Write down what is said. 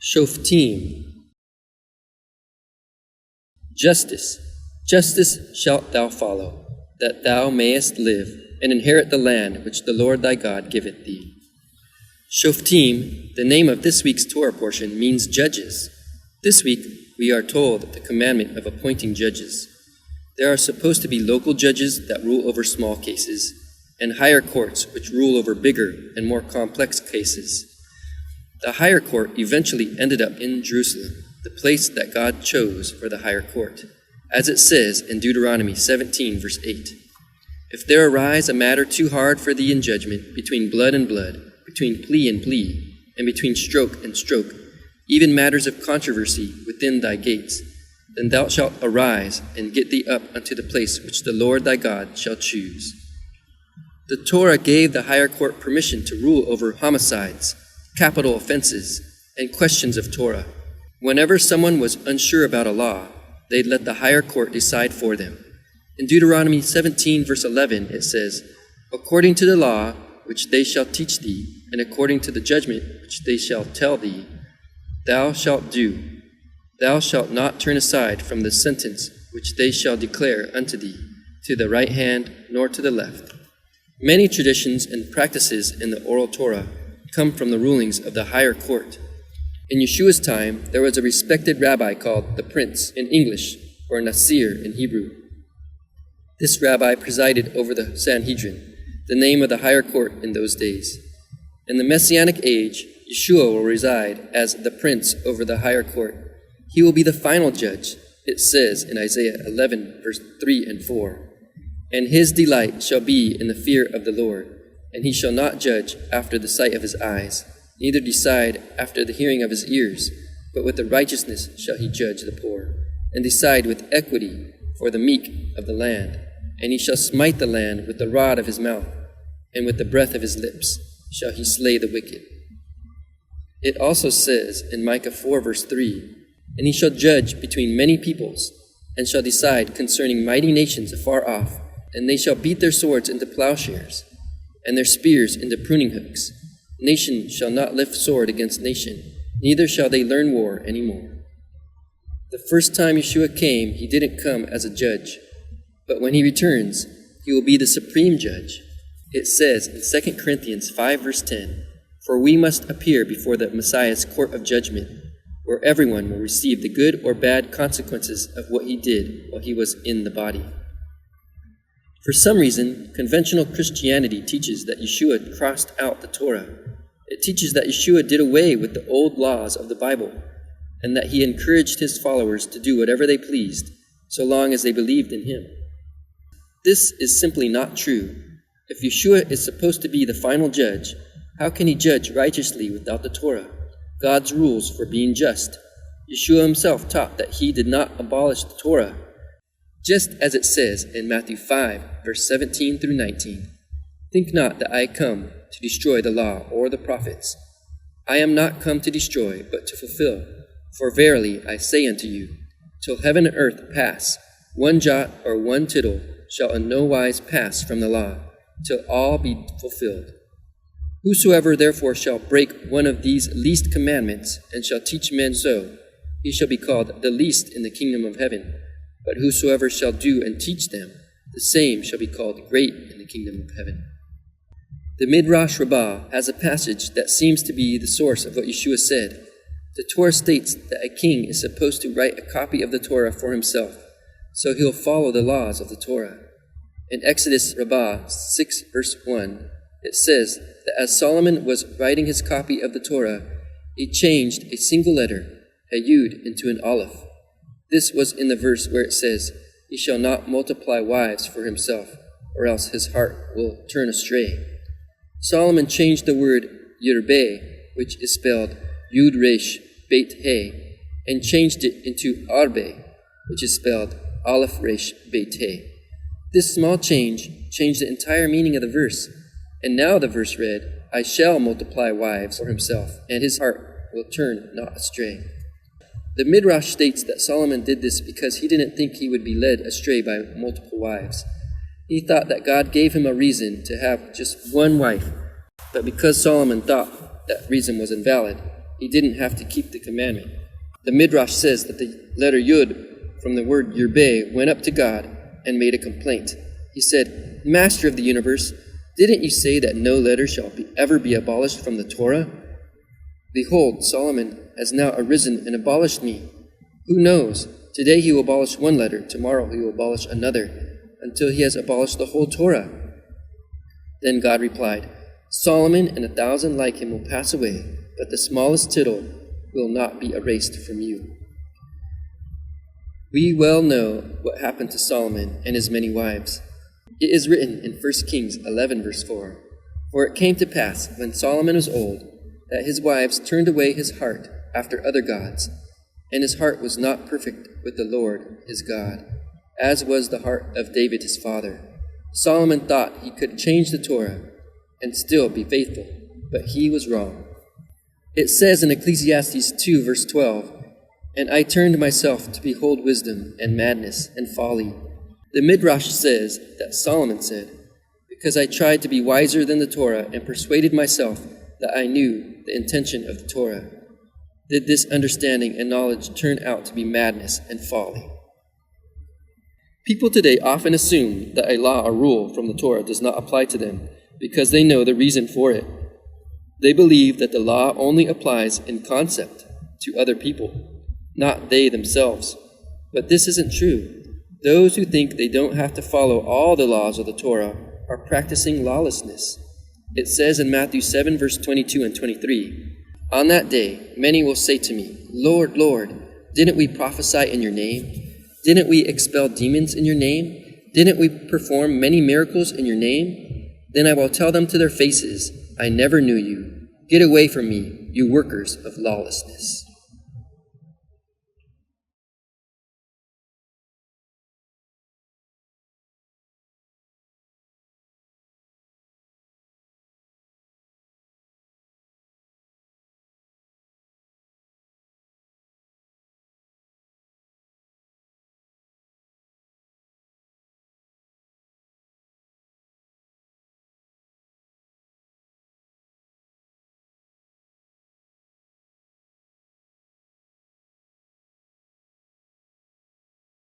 Shoftim. Justice. Justice shalt thou follow, that thou mayest live, and inherit the land which the Lord thy God giveth thee. Shoftim, the name of this week's Torah portion, means judges. This week, we are told the commandment of appointing judges. There are supposed to be local judges that rule over small cases, and higher courts which rule over bigger and more complex cases. The higher court eventually ended up in Jerusalem, the place that God chose for the higher court, as it says in Deuteronomy 17, verse 8. If there arise a matter too hard for thee in judgment, between blood and blood, between plea and plea, and between stroke and stroke, even matters of controversy within thy gates, then thou shalt arise and get thee up unto the place which the Lord thy God shall choose. The Torah gave the higher court permission to rule over homicides, capital offenses, and questions of Torah. Whenever someone was unsure about a law, they'd let the higher court decide for them. In Deuteronomy 17, verse 11, it says, "According to the law which they shall teach thee, and according to the judgment which they shall tell thee, thou shalt do. Thou shalt not turn aside from the sentence which they shall declare unto thee, to the right hand nor to the left." Many traditions and practices in the oral Torah come from the rulings of the higher court. In Yeshua's time, there was a respected rabbi called the Prince in English, or Nasir in Hebrew. This rabbi presided over the Sanhedrin, the name of the higher court in those days. In the Messianic age, Yeshua will reside as the Prince over the higher court. He will be the final judge, it says in Isaiah 11, verse 3 and 4. "And his delight shall be in the fear of the Lord, and he shall not judge after the sight of his eyes, neither decide after the hearing of his ears, but with the righteousness shall he judge the poor, and decide with equity for the meek of the land. And he shall smite the land with the rod of his mouth, and with the breath of his lips shall he slay the wicked." It also says in Micah 4, verse 3, "And he shall judge between many peoples, and shall decide concerning mighty nations afar off, and they shall beat their swords into plowshares, and their spears into pruning hooks. Nation shall not lift sword against nation, neither shall they learn war any more." The first time Yeshua came, he didn't come as a judge, but when he returns, he will be the supreme judge. It says in 2 Corinthians 5, verse 10, "For we must appear before the Messiah's court of judgment, where everyone will receive the good or bad consequences of what he did while he was in the body." For some reason, conventional Christianity teaches that Yeshua crossed out the Torah. It teaches that Yeshua did away with the old laws of the Bible, and that he encouraged his followers to do whatever they pleased, so long as they believed in him. This is simply not true. If Yeshua is supposed to be the final judge, how can he judge righteously without the Torah, God's rules for being just? Yeshua himself taught that he did not abolish the Torah, just as it says in Matthew 5, verse 17 through 19. "Think not that I come to destroy the law or the prophets. I am not come to destroy, but to fulfill. For verily I say unto you, till heaven and earth pass, one jot or one tittle shall in no wise pass from the law, till all be fulfilled. Whosoever therefore shall break one of these least commandments, and shall teach men so, he shall be called the least in the kingdom of heaven. But whosoever shall do and teach them, the same shall be called great in the kingdom of heaven." The Midrash Rabbah has a passage that seems to be the source of what Yeshua said. The Torah states that a king is supposed to write a copy of the Torah for himself, so he'll follow the laws of the Torah. In Exodus Rabbah 6, verse 1, it says that as Solomon was writing his copy of the Torah, he changed a single letter, a yud, into an aleph. This was in the verse where it says, "He shall not multiply wives for himself, or else his heart will turn astray." Solomon changed the word yirbeh, which is spelled Yud Resh Beit He, and changed it into Arbe, which is spelled Aleph Resh Beit He. This small change changed the entire meaning of the verse, and now the verse read, "I shall multiply wives for himself, and his heart will turn not astray." The Midrash states that Solomon did this because he didn't think he would be led astray by multiple wives. He thought that God gave him a reason to have just one wife, but because Solomon thought that reason was invalid, he didn't have to keep the commandment. The Midrash says that the letter Yud from the word Yerbeh went up to God and made a complaint. He said, "Master of the universe, didn't you say that no letter shall ever be abolished from the Torah? Behold, Solomon has now arisen and abolished me. Who knows? Today he will abolish one letter, tomorrow he will abolish another, until he has abolished the whole Torah." Then God replied, "Solomon and 1,000 like him will pass away, but the smallest tittle will not be erased from you." We well know what happened to Solomon and his many wives. It is written in 1 Kings 11, verse 4, "For it came to pass, when Solomon was old, that his wives turned away his heart after other gods, and his heart was not perfect with the Lord his God, as was the heart of David his father. Solomon thought he could change the Torah and still be faithful, but he was wrong." It says in Ecclesiastes 2, verse 12, "And I turned myself to behold wisdom and madness and folly." The Midrash says that Solomon said, "Because I tried to be wiser than the Torah and persuaded myself that I knew the intention of the Torah, did this understanding and knowledge turn out to be madness and folly." People today often assume that a law or rule from the Torah does not apply to them because they know the reason for it. They believe that the law only applies in concept to other people, not they themselves. But this isn't true. Those who think they don't have to follow all the laws of the Torah are practicing lawlessness. It says in Matthew 7, verse 22 and 23, "On that day, many will say to me, 'Lord, Lord, didn't we prophesy in your name? Didn't we expel demons in your name? Didn't we perform many miracles in your name?' Then I will tell them to their faces, 'I never knew you. Get away from me, you workers of lawlessness.'"